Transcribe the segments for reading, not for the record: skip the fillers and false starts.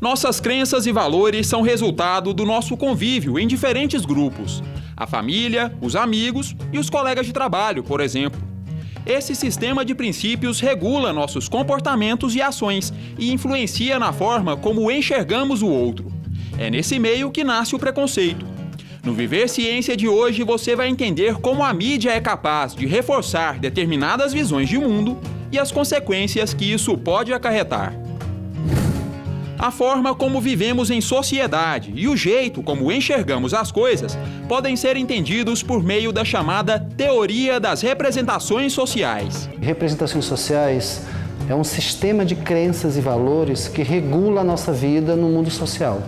Nossas crenças e valores são resultado do nosso convívio em diferentes grupos. A família, os amigos e os colegas de trabalho, por exemplo. Esse sistema de princípios regula nossos comportamentos e ações e influencia na forma como enxergamos o outro. É nesse meio que nasce o preconceito. No Viver Ciência de hoje, você vai entender como a mídia é capaz de reforçar determinadas visões de mundo e as consequências que isso pode acarretar. A forma como vivemos em sociedade e o jeito como enxergamos as coisas podem ser entendidos por meio da chamada teoria das representações sociais. Representações sociais é um sistema de crenças e valores que regula a nossa vida no mundo social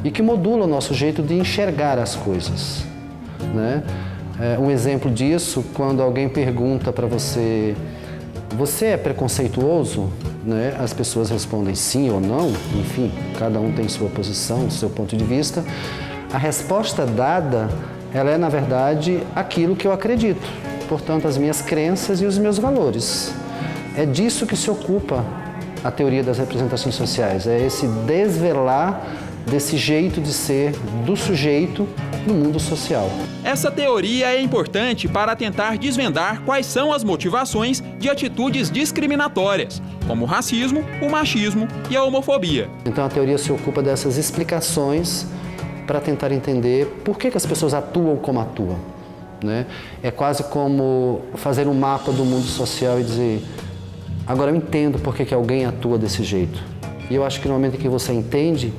e que modula o nosso jeito de enxergar as coisas, né? Um exemplo disso, quando alguém pergunta para você: você é preconceituoso? Né? As pessoas respondem sim ou não, enfim, cada um tem sua posição, seu ponto de vista. A resposta dada, ela é, na verdade, aquilo que eu acredito, portanto, as minhas crenças e os meus valores. É disso que se ocupa a teoria das representações sociais, é esse desvelar desse jeito de ser do sujeito no mundo social. Essa teoria é importante para tentar desvendar quais são as motivações de atitudes discriminatórias, como o racismo, o machismo e a homofobia. Então a teoria se ocupa dessas explicações para tentar entender por que as pessoas atuam como atuam, né? É quase como fazer um mapa do mundo social e dizer: agora eu entendo por que alguém atua desse jeito. E eu acho que no momento em que você entende,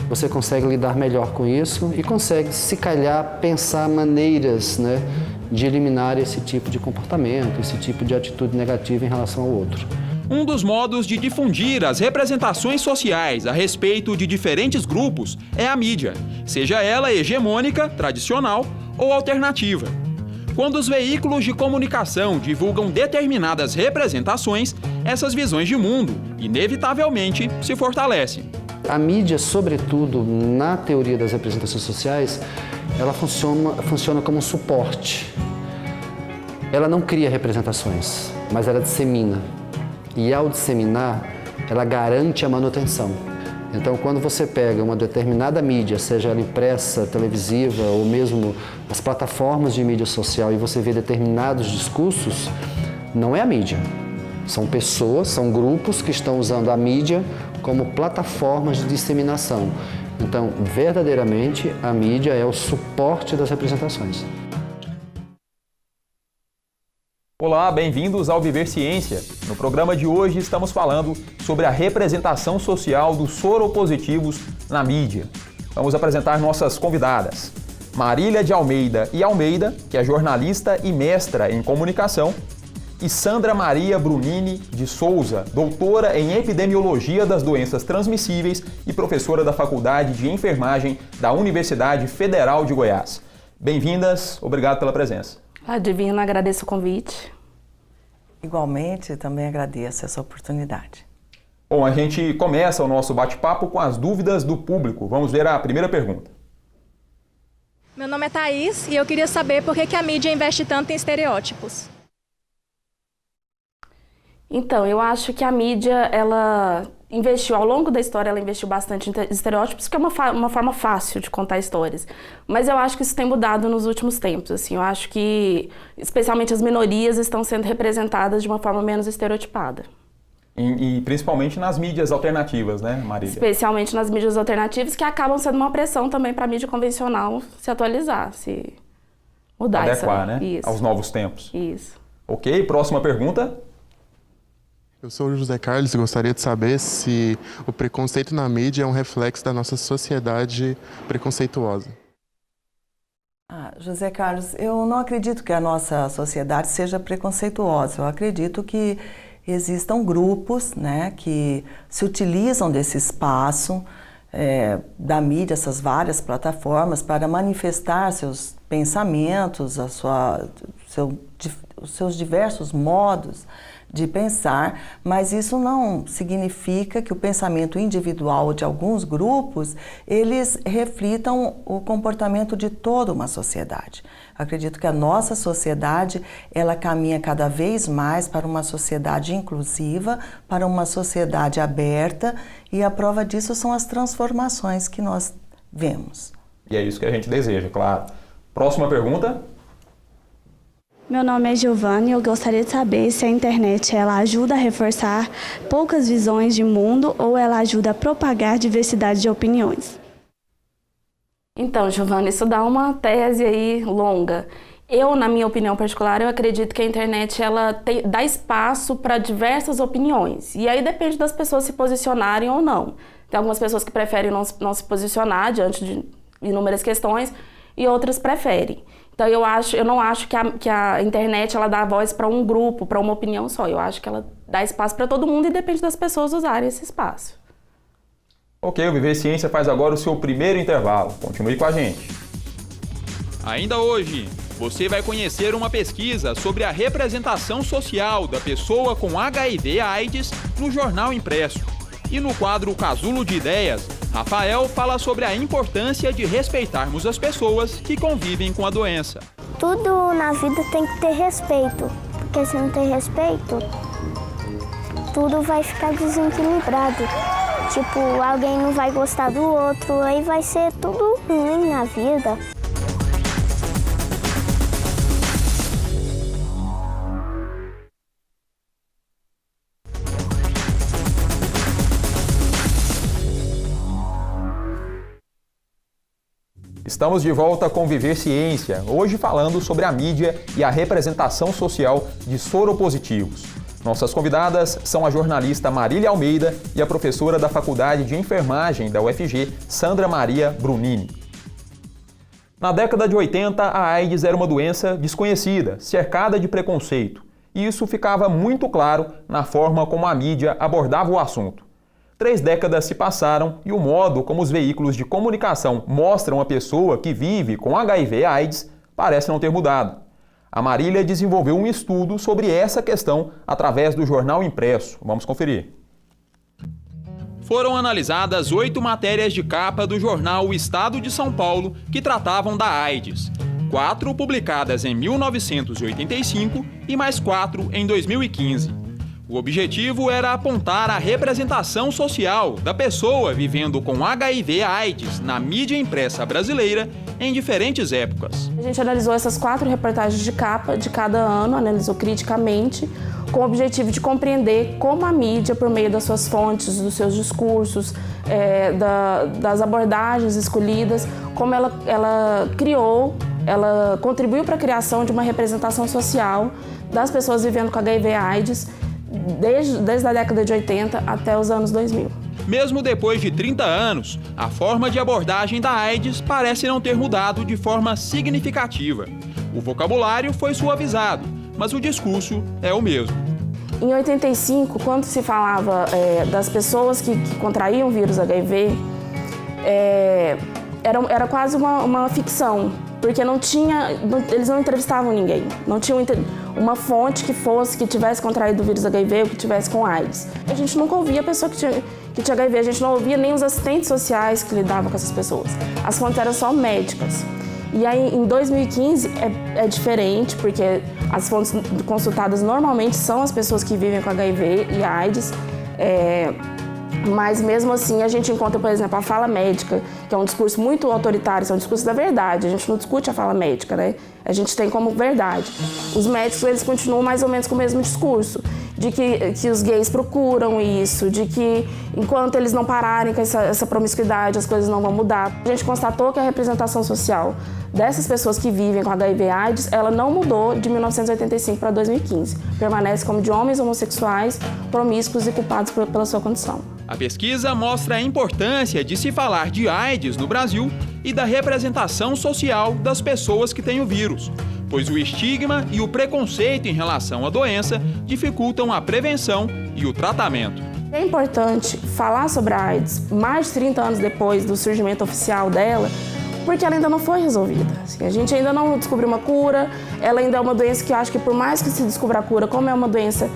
você consegue lidar melhor com isso e consegue, se calhar, pensar maneiras, né, de eliminar esse tipo de comportamento, esse tipo de atitude negativa em relação ao outro. Um dos modos de difundir as representações sociais a respeito de diferentes grupos é a mídia, seja ela hegemônica, tradicional ou alternativa. Quando os veículos de comunicação divulgam determinadas representações, essas visões de mundo, inevitavelmente, se fortalecem. A mídia, sobretudo na teoria das representações sociais, ela funciona como um suporte. Ela não cria representações, mas ela dissemina. E ao disseminar, ela garante a manutenção. Então, quando você pega uma determinada mídia, seja ela impressa, televisiva ou mesmo as plataformas de mídia social, e você vê determinados discursos, não é a mídia. São pessoas, são grupos que estão usando a mídia como plataformas de disseminação. Então, verdadeiramente, a mídia é o suporte das representações. Olá, bem-vindos ao Viver Ciência. No programa de hoje estamos falando sobre a representação social dos soropositivos na mídia. Vamos apresentar nossas convidadas. Marília de Almeida e Almeida, que é jornalista e mestra em comunicação, e Sandra Maria Brunini de Souza, doutora em epidemiologia das doenças transmissíveis e professora da Faculdade de Enfermagem da Universidade Federal de Goiás. Bem-vindas, obrigado pela presença. Divina, agradeço o convite. Igualmente, também agradeço essa oportunidade. Bom, a gente começa o nosso bate-papo com as dúvidas do público. Vamos ver a primeira pergunta. Meu nome é Thaís e eu queria saber por que a mídia investe tanto em estereótipos. Então, eu acho que a mídia, ela investiu, ao longo da história, ela investiu bastante em estereótipos, que é uma forma fácil de contar histórias. Mas eu acho que isso tem mudado nos últimos tempos, assim. Eu acho que, especialmente as minorias, estão sendo representadas de uma forma menos estereotipada. E principalmente nas mídias alternativas, né, Marília? Especialmente nas mídias alternativas, que acabam sendo uma pressão também para a mídia convencional se atualizar, se mudar. Adequar, né? Isso. Aos novos tempos. Isso. Ok, próxima pergunta. Eu sou o José Carlos e gostaria de saber se o preconceito na mídia é um reflexo da nossa sociedade preconceituosa. José Carlos, eu não acredito que a nossa sociedade seja preconceituosa. Eu acredito que existam grupos, né, que se utilizam desse espaço da mídia, essas várias plataformas, para manifestar seus pensamentos, os seus diversos modos de pensar, mas isso não significa que o pensamento individual de alguns grupos, eles reflitam o comportamento de toda uma sociedade. Acredito que a nossa sociedade, ela caminha cada vez mais para uma sociedade inclusiva, para uma sociedade aberta, e a prova disso são as transformações que nós vemos. E é isso que a gente deseja, claro. Próxima pergunta. Meu nome é Giovanni e eu gostaria de saber se a internet ela ajuda a reforçar poucas visões de mundo ou ela ajuda a propagar diversidade de opiniões. Então, Giovanni, isso dá uma tese aí longa. Eu, na minha opinião particular, eu acredito que a internet ela dá espaço para diversas opiniões. E aí depende das pessoas se posicionarem ou não. Tem algumas pessoas que preferem não se posicionar diante de inúmeras questões e outras preferem. Então eu não acho que a internet ela dá voz para um grupo, para uma opinião só. Eu acho que ela dá espaço para todo mundo e depende das pessoas usarem esse espaço. Ok, o Viver Ciência faz agora o seu primeiro intervalo. Continue com a gente. Ainda hoje, você vai conhecer uma pesquisa sobre a representação social da pessoa com HIV/AIDS no jornal impresso. E no quadro Casulo de Ideias, Rafael fala sobre a importância de respeitarmos as pessoas que convivem com a doença. Tudo na vida tem que ter respeito, porque se não ter respeito, tudo vai ficar desequilibrado. Tipo, alguém não vai gostar do outro, aí vai ser tudo ruim na vida. Estamos de volta com Viver Ciência, hoje falando sobre a mídia e a representação social de soropositivos. Nossas convidadas são a jornalista Marília Almeida e a professora da Faculdade de Enfermagem da UFG, Sandra Maria Brunini. Na década de 80, a AIDS era uma doença desconhecida, cercada de preconceito, e isso ficava muito claro na forma como a mídia abordava o assunto. 3 décadas se passaram e o modo como os veículos de comunicação mostram a pessoa que vive com HIV/AIDS parece não ter mudado. A Marília desenvolveu um estudo sobre essa questão através do jornal impresso. Vamos conferir. Foram analisadas 8 matérias de capa do jornal O Estado de São Paulo que tratavam da AIDS. 4 publicadas em 1985 e mais 4 em 2015. O objetivo era apontar a representação social da pessoa vivendo com HIV/AIDS na mídia impressa brasileira em diferentes épocas. A gente analisou essas 4 reportagens de capa de cada ano, analisou criticamente, com o objetivo de compreender como a mídia, por meio das suas fontes, dos seus discursos, das abordagens escolhidas, como ela contribuiu para a criação de uma representação social das pessoas vivendo com HIV/AIDS desde a década de 80 até os anos 2000. Mesmo depois de 30 anos, a forma de abordagem da AIDS parece não ter mudado de forma significativa. O vocabulário foi suavizado, mas o discurso é o mesmo. Em 85, quando se falava das pessoas que contraíam o vírus HIV, era quase uma ficção, porque eles não entrevistavam ninguém, não tinha uma fonte que tivesse contraído o vírus HIV ou que tivesse com AIDS. A gente nunca ouvia a pessoa que tinha HIV, a gente não ouvia nem os assistentes sociais que lidavam com essas pessoas. As fontes eram só médicas. E aí, em 2015, é diferente, porque as fontes consultadas normalmente são as pessoas que vivem com HIV e AIDS. Mas mesmo assim a gente encontra, por exemplo, a fala médica, que é um discurso muito autoritário, é um discurso da verdade, a gente não discute a fala médica, né? A gente tem como verdade. Os médicos, eles continuam mais ou menos com o mesmo discurso, de que os gays procuram isso, de que enquanto eles não pararem com essa promiscuidade, as coisas não vão mudar. A gente constatou que a representação social dessas pessoas que vivem com HIV/AIDS, ela não mudou de 1985 para 2015. Permanece como de homens homossexuais, promíscuos e culpados pela sua condição. A pesquisa mostra a importância de se falar de AIDS no Brasil e da representação social das pessoas que têm o vírus, pois o estigma e o preconceito em relação à doença dificultam a prevenção e o tratamento. É importante falar sobre a AIDS mais de 30 anos depois do surgimento oficial dela, porque ela ainda não foi resolvida. Assim, a gente ainda não descobriu uma cura, ela ainda é uma doença que eu acho que por mais que se descubra a cura, como é uma doença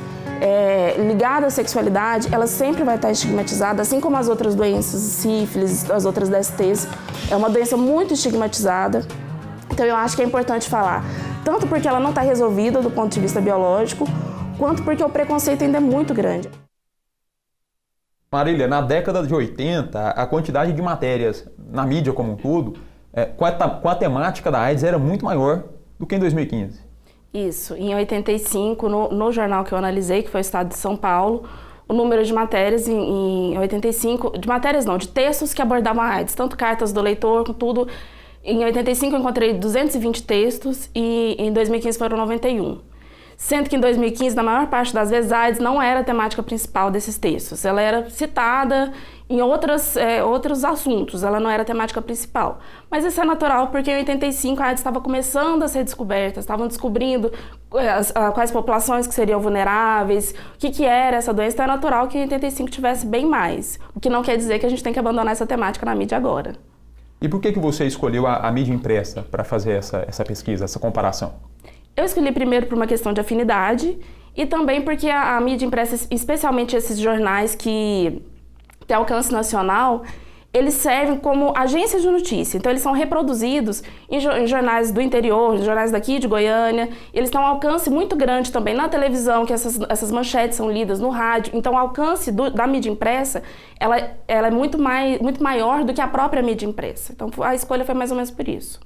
ligada à sexualidade, ela sempre vai estar estigmatizada, assim como as outras doenças, sífilis, as outras DSTs. É uma doença muito estigmatizada. Então eu acho que é importante falar, tanto porque ela não está resolvida do ponto de vista biológico, quanto porque o preconceito ainda é muito grande. Marília, na década de 80, a quantidade de matérias na mídia como um todo, com a temática da AIDS era muito maior do que em 2015. Isso. Em 85, no jornal que eu analisei, que foi o Estado de São Paulo, o número de matérias em 85, de matérias não, de textos que abordavam a AIDS, tanto cartas do leitor, com tudo. Em 85 eu encontrei 220 textos e em 2015 foram 91. Sendo que em 2015, na maior parte das vezes, a AIDS não era a temática principal desses textos. Ela era citada em outros assuntos, ela não era a temática principal. Mas isso é natural, porque em 85 a AIDS estava começando a ser descoberta, estavam descobrindo quais populações que seriam vulneráveis, o que era essa doença, então é natural que em 85 tivesse bem mais. O que não quer dizer que a gente tem que abandonar essa temática na mídia agora. E por que você escolheu a mídia impressa para fazer essa pesquisa, essa comparação? Eu escolhi primeiro por uma questão de afinidade e também porque a mídia impressa, especialmente esses jornais que têm alcance nacional, eles servem como agências de notícia. Então, eles são reproduzidos em jornais do interior, em jornais daqui de Goiânia. Eles têm um alcance muito grande também na televisão, que essas manchetes são lidas no rádio. Então, o alcance da mídia impressa, ela é muito maior do que a própria mídia impressa. Então, a escolha foi mais ou menos por isso.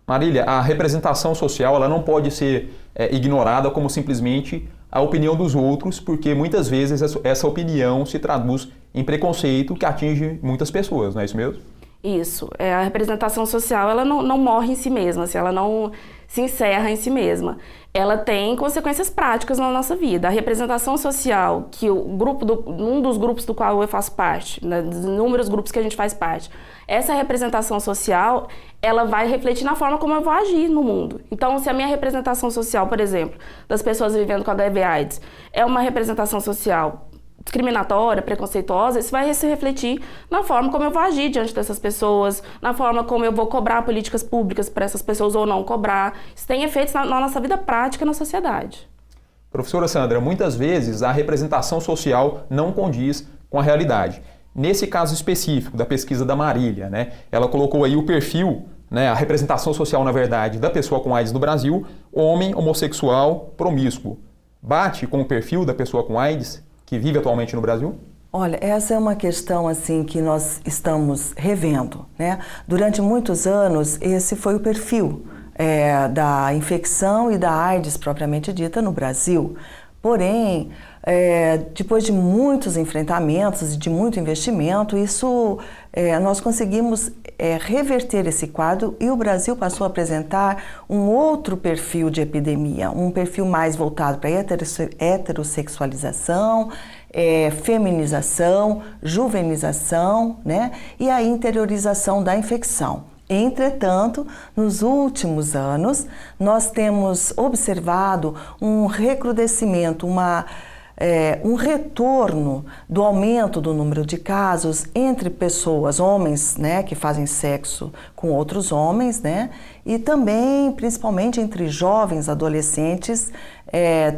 Marília, a representação social ela não pode ser ignorada como simplesmente a opinião dos outros, porque muitas vezes essa opinião se traduz em preconceito que atinge muitas pessoas, não é isso mesmo? Isso. A representação social ela não morre em si mesma, assim, ela não se encerra em si mesma. Ela tem consequências práticas na nossa vida. A representação social, que um dos grupos do qual eu faço parte, né, dos inúmeros grupos que a gente faz parte, essa representação social, ela vai refletir na forma como eu vou agir no mundo. Então, se a minha representação social, por exemplo, das pessoas vivendo com HIV/AIDS, é uma representação social discriminatória, preconceituosa, isso vai se refletir na forma como eu vou agir diante dessas pessoas, na forma como eu vou cobrar políticas públicas para essas pessoas ou não cobrar. Isso tem efeitos na nossa vida prática na sociedade. Professora Sandra, muitas vezes a representação social não condiz com a realidade. Nesse caso específico da pesquisa da Marília, né, ela colocou aí o perfil, né, a representação social, na verdade, da pessoa com AIDS no Brasil, homem, homossexual, promíscuo. Bate com o perfil da pessoa com AIDS que vive atualmente no Brasil? Olha, essa é uma questão assim que nós estamos revendo, né? Durante muitos anos, esse foi o perfil da infecção e da AIDS propriamente dita no Brasil. Porém, depois de muitos enfrentamentos e de muito investimento, nós conseguimos reverter esse quadro e o Brasil passou a apresentar um outro perfil de epidemia, um perfil mais voltado para a heterossexualização, feminização, juvenização, né? E a interiorização da infecção. Entretanto, nos últimos anos, nós temos observado um recrudescimento, um retorno do aumento do número de casos entre pessoas, homens, né, que fazem sexo com outros homens, né, e também, principalmente entre jovens adolescentes,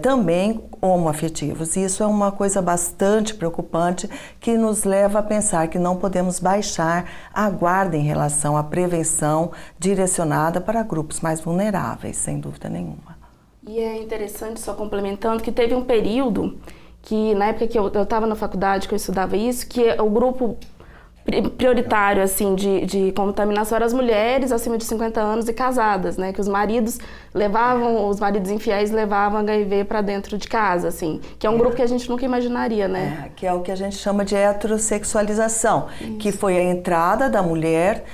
também homoafetivos. E isso é uma coisa bastante preocupante que nos leva a pensar que não podemos baixar a guarda em relação à prevenção direcionada para grupos mais vulneráveis, sem dúvida nenhuma. E é interessante, só complementando, que teve um período que, na época que eu estava na faculdade, que eu estudava isso, que o grupo prioritário, assim, de contaminação eram as mulheres acima de 50 anos e casadas, né? Que os maridos infiéis levavam HIV para dentro de casa, assim. Que é um grupo que a gente nunca imaginaria, né? Que é o que a gente chama de heterossexualização, que foi a entrada da mulher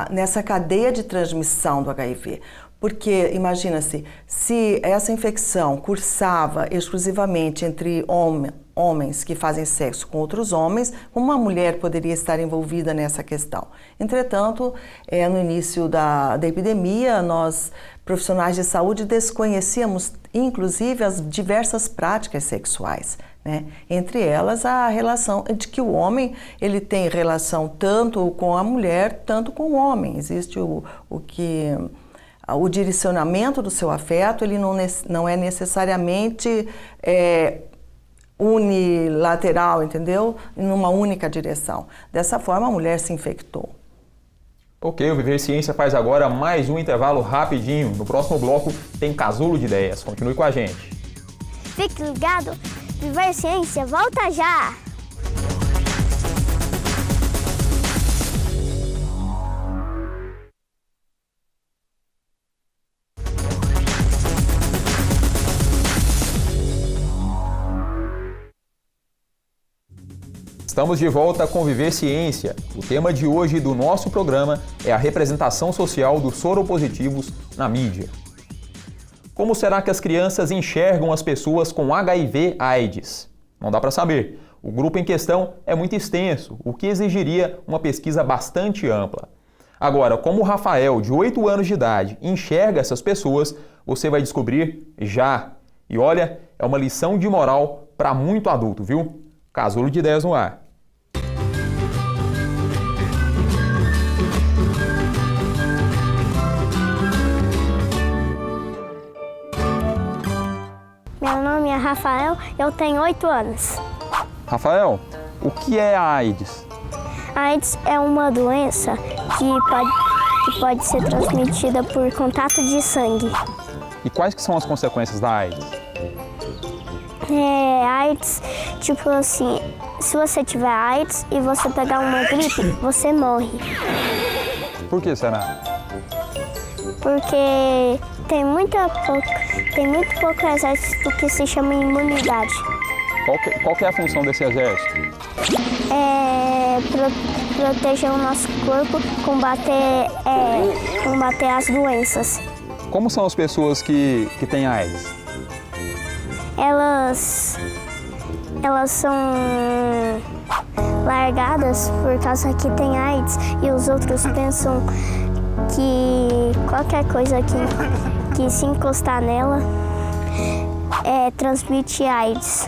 nessa cadeia de transmissão do HIV. Porque, imagina-se, se essa infecção cursava exclusivamente entre homens que fazem sexo com outros homens, uma mulher poderia estar envolvida nessa questão. Entretanto, no início da epidemia, nós, profissionais de saúde, desconhecíamos, inclusive, as diversas práticas sexuais, né? Entre elas, a relação de que o homem ele tem relação tanto com a mulher, tanto com o homem. Existe o que o direcionamento do seu afeto ele não é necessariamente unilateral, entendeu? Numa única direção. Dessa forma, a mulher se infectou. Ok, o Viver Ciência faz agora mais um intervalo rapidinho. No próximo bloco tem Casulo de Ideias. Continue com a gente. Fique ligado, Viver Ciência volta já! Estamos de volta com Viver Ciência. O tema de hoje do nosso programa é a representação social dos soropositivos na mídia. Como será que as crianças enxergam as pessoas com HIV/AIDS? Não dá para saber. O grupo em questão é muito extenso, o que exigiria uma pesquisa bastante ampla. Agora, como o Rafael, de 8 anos de idade, enxerga essas pessoas, você vai descobrir já. E olha, é uma lição de moral para muito adulto, viu? Casulo de Ideias no ar. Meu nome é Rafael, eu tenho 8 anos. Rafael, o que é a AIDS? A AIDS é uma doença que pode ser transmitida por contato de sangue. E quais que são as consequências da AIDS? AIDS, tipo assim, se você tiver AIDS e você pegar uma gripe, você morre. Por que será? Porque tem muito pouco exército que se chama imunidade. Qual que é a função desse exército? Proteger o nosso corpo, combater as doenças. Como são as pessoas que têm AIDS? Elas são largadas por causa que tem AIDS e os outros pensam que qualquer coisa que se encostar nela transmite AIDS.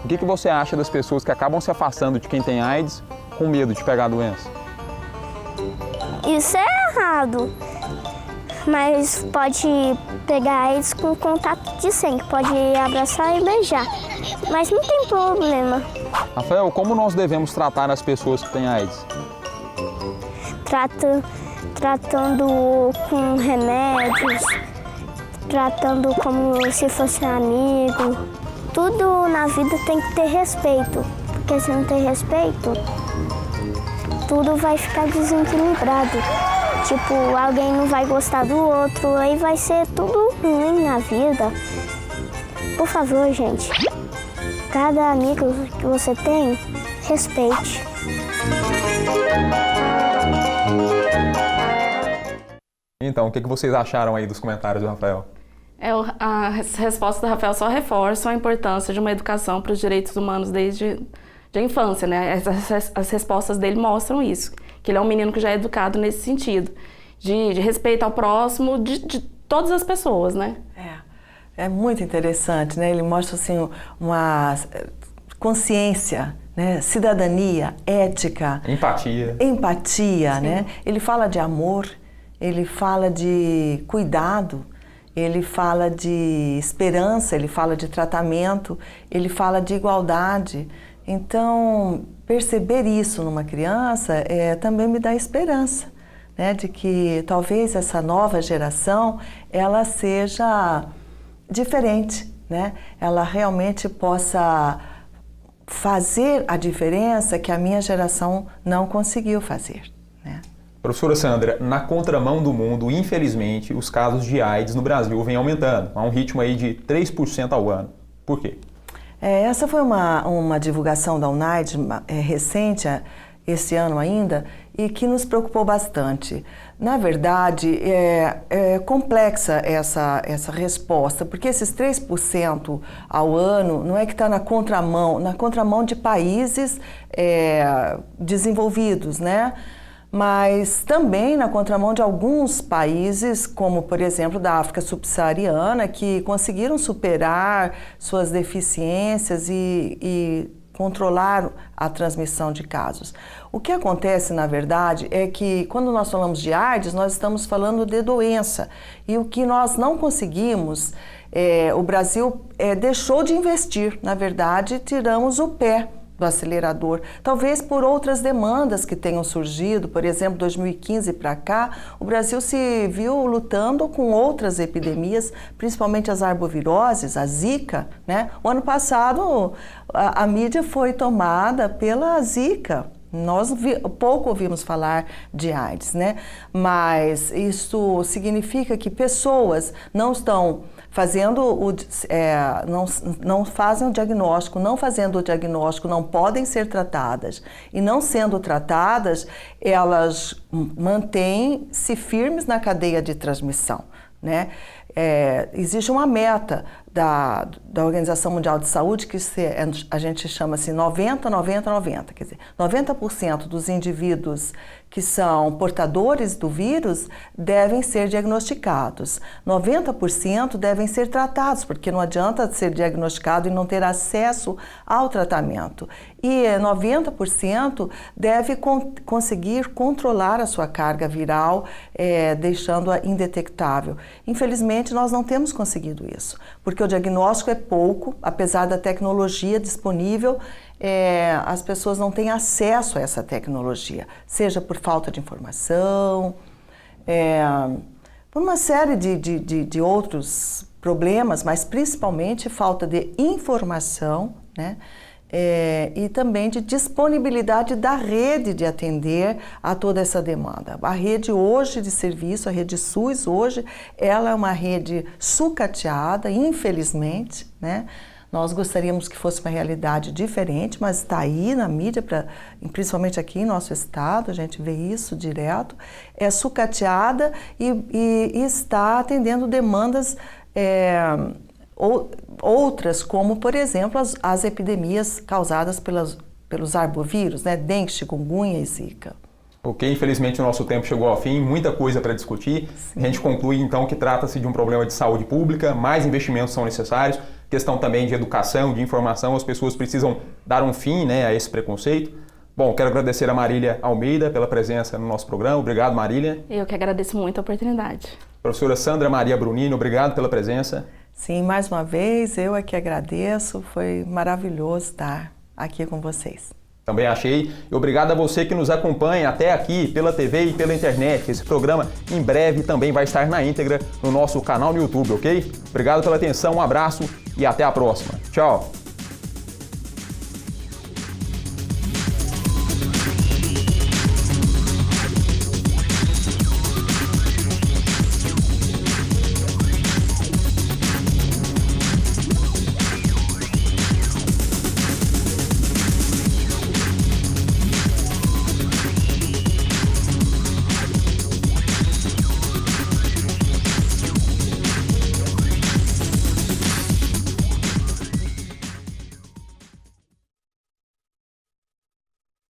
O que você acha das pessoas que acabam se afastando de quem tem AIDS com medo de pegar a doença? Isso é errado, mas pode pegar AIDS com contato de sangue, pode abraçar e beijar, mas não tem problema. Rafael, como nós devemos tratar as pessoas que têm AIDS? Tratando com remédios, tratando como se fosse um amigo. Tudo na vida tem que ter respeito, porque se não ter respeito, tudo vai ficar desequilibrado. Tipo, alguém não vai gostar do outro, aí vai ser tudo ruim na vida. Por favor, gente, cada amigo que você tem, respeite. Então, o que vocês acharam aí dos comentários do Rafael? As respostas do Rafael só reforçam a importância de uma educação para os direitos humanos desde a infância, né? As respostas dele mostram isso, que ele é um menino que já é educado nesse sentido, de respeito ao próximo, de todas as pessoas, né? É muito interessante, né? Ele mostra assim uma consciência, né? Cidadania, ética, empatia, né? Ele fala de amor, ele fala de cuidado, ele fala de esperança, ele fala de tratamento, ele fala de igualdade. Então, perceber isso numa criança também me dá esperança, né? De que talvez essa nova geração ela seja diferente, né? Ela realmente possa fazer a diferença que a minha geração não conseguiu fazer, né? Professora Sandra, na contramão do mundo, infelizmente, os casos de AIDS no Brasil vêm aumentando, a um ritmo aí de 3% ao ano. Por quê? Essa foi uma divulgação da UNAIDS recente, esse ano ainda, e que nos preocupou bastante. Na verdade, é complexa essa resposta, porque esses 3% ao ano não é que está na contramão de países desenvolvidos, né? Mas também na contramão de alguns países, como por exemplo da África subsaariana, que conseguiram superar suas deficiências e controlar a transmissão de casos. O que acontece, na verdade, é que quando nós falamos de AIDS, nós estamos falando de doença. E o que nós não conseguimos, o Brasil deixou de investir. Na verdade, tiramos o pé do acelerador, talvez por outras demandas que tenham surgido. Por exemplo, 2015 para cá, o Brasil se viu lutando com outras epidemias, principalmente as arboviroses, a Zika, né? O ano passado a mídia foi tomada pela Zika. Nós pouco ouvimos falar de AIDS, né? Mas isso significa que pessoas não estão fazendo não fazem o diagnóstico, não fazendo o diagnóstico, não podem ser tratadas. E não sendo tratadas, elas mantêm-se firmes na cadeia de transmissão, né? Existe uma meta da Organização Mundial de Saúde que a gente chama assim 90, 90, 90. Quer dizer, 90% dos indivíduos que são portadores do vírus devem ser diagnosticados. 90% devem ser tratados, porque não adianta ser diagnosticado e não ter acesso ao tratamento. E 90% deve conseguir controlar a sua carga viral, deixando-a indetectável. Infelizmente, nós não temos conseguido isso, porque o diagnóstico é pouco, apesar da tecnologia disponível, as pessoas não têm acesso a essa tecnologia, seja por falta de informação, por uma série de outros problemas, mas principalmente falta de informação, né? E também de disponibilidade da rede de atender a toda essa demanda. A rede hoje de serviço, a rede SUS hoje, ela é uma rede sucateada, infelizmente, né? Nós gostaríamos que fosse uma realidade diferente, mas está aí na mídia, principalmente aqui em nosso estado, a gente vê isso direto, é sucateada e está atendendo demandas outras, como, por exemplo, as epidemias causadas pelos arbovírus, né? Dengue, chikungunya e zika. Ok, infelizmente o nosso tempo chegou ao fim, muita coisa para discutir. Sim. A gente conclui então que trata-se de um problema de saúde pública, mais investimentos são necessários, questão também de educação, de informação, as pessoas precisam dar um fim, né, a esse preconceito. Bom, quero agradecer a Marília Almeida pela presença no nosso programa. Obrigado, Marília. Eu que agradeço muito a oportunidade. Professora Sandra Maria Brunini, obrigado pela presença. Sim, mais uma vez, eu é que agradeço, foi maravilhoso estar aqui com vocês. Também achei. E obrigado a você que nos acompanha até aqui pela TV e pela internet. Esse programa em breve também vai estar na íntegra no nosso canal no YouTube, ok? Obrigado pela atenção, um abraço e até a próxima. Tchau!